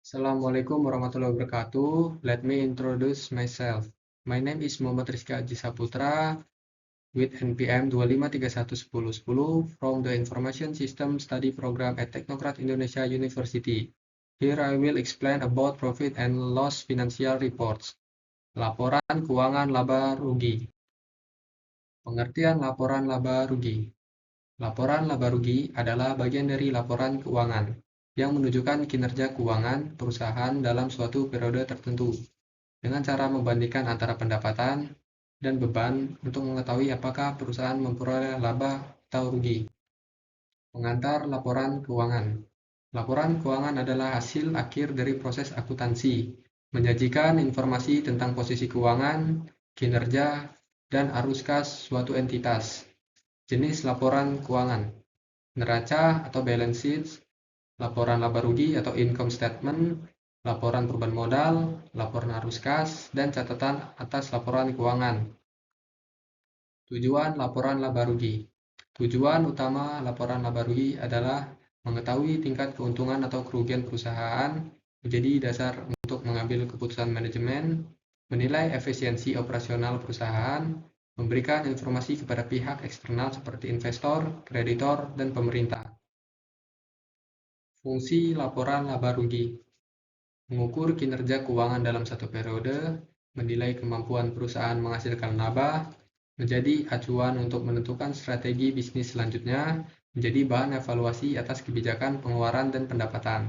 Assalamualaikum warahmatullahi wabarakatuh. Let me introduce myself. My name is Muhammad Rizky Aji Saputra with NPM 25311010 from the Information System Study Program at Technocrat Indonesia University. Here I will explain about profit and loss financial reports. Laporan keuangan laba rugi. Pengertian laporan laba rugi. Laporan laba rugi adalah bagian dari laporan keuangan yang menunjukkan kinerja keuangan perusahaan dalam suatu periode tertentu dengan cara membandingkan antara pendapatan dan beban untuk mengetahui apakah perusahaan memperoleh laba atau rugi. Pengantar laporan keuangan. Laporan keuangan adalah hasil akhir dari proses akuntansi, menyajikan informasi tentang posisi keuangan, kinerja, dan arus kas suatu entitas. Jenis laporan keuangan: neraca atau balance sheet, laporan laba rugi atau income statement, laporan perubahan modal, laporan arus kas, dan catatan atas laporan keuangan. Tujuan laporan laba rugi. Tujuan utama laporan laba rugi adalah mengetahui tingkat keuntungan atau kerugian perusahaan, menjadi dasar untuk mengambil keputusan manajemen, menilai efisiensi operasional perusahaan, memberikan informasi kepada pihak eksternal seperti investor, kreditor, dan pemerintah. Fungsi laporan laba rugi: mengukur kinerja keuangan dalam satu periode, menilai kemampuan perusahaan menghasilkan laba, menjadi acuan untuk menentukan strategi bisnis selanjutnya, menjadi bahan evaluasi atas kebijakan pengeluaran dan pendapatan.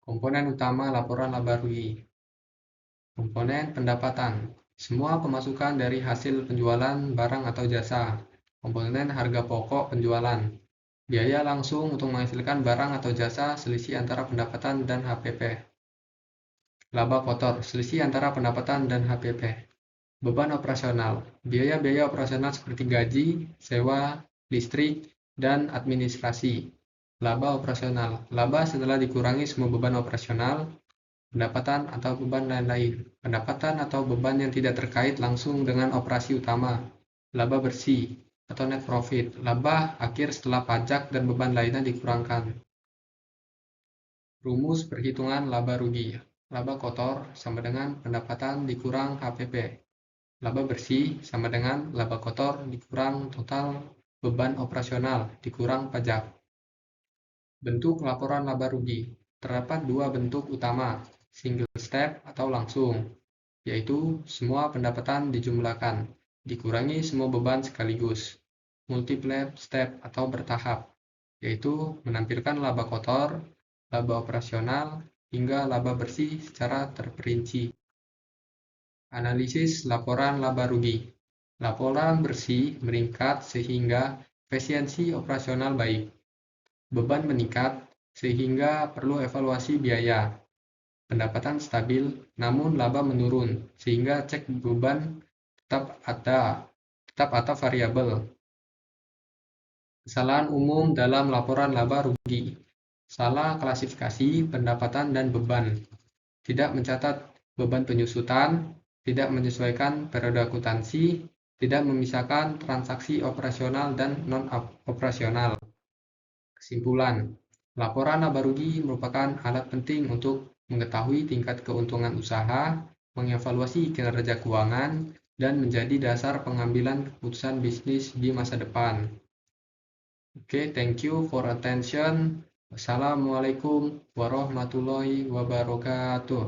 Komponen utama laporan laba rugi. Komponen pendapatan: semua pemasukan dari hasil penjualan barang atau jasa. Komponen harga pokok penjualan: biaya langsung untuk menghasilkan barang atau jasa, selisih antara pendapatan dan HPP. Laba kotor: selisih antara pendapatan dan HPP. Beban operasional: biaya-biaya operasional seperti gaji, sewa, listrik, dan administrasi. Laba operasional: laba setelah dikurangi semua beban operasional, pendapatan atau beban lain-lain. Pendapatan atau beban yang tidak terkait langsung dengan operasi utama. Laba bersih atau net profit: laba akhir setelah pajak dan beban lainnya dikurangkan. Rumus perhitungan laba rugi. Laba kotor sama dengan pendapatan dikurang HPP. Laba bersih sama dengan laba kotor dikurang total beban operasional dikurang pajak. Bentuk laporan laba rugi. Terdapat dua bentuk utama, single step atau langsung, yaitu semua pendapatan dijumlahkan, dikurangi semua beban sekaligus. Multiple step atau bertahap, yaitu menampilkan laba kotor, laba operasional, hingga laba bersih secara terperinci. Analisis laporan laba rugi. Laporan bersih meningkat sehingga efisiensi operasional baik. Beban meningkat sehingga perlu evaluasi biaya. Pendapatan stabil namun laba menurun sehingga cek beban tetap atau variabel. Kesalahan umum dalam laporan laba rugi. Salah klasifikasi pendapatan dan beban. Tidak mencatat beban penyusutan, tidak menyesuaikan periode akuntansi, tidak memisahkan transaksi operasional dan non-operasional. Kesimpulan, laporan laba rugi merupakan alat penting untuk mengetahui tingkat keuntungan usaha, mengevaluasi kinerja keuangan, dan menjadi dasar pengambilan keputusan bisnis di masa depan. Oke, thank you for attention. Wassalamualaikum warahmatullahi wabarakatuh.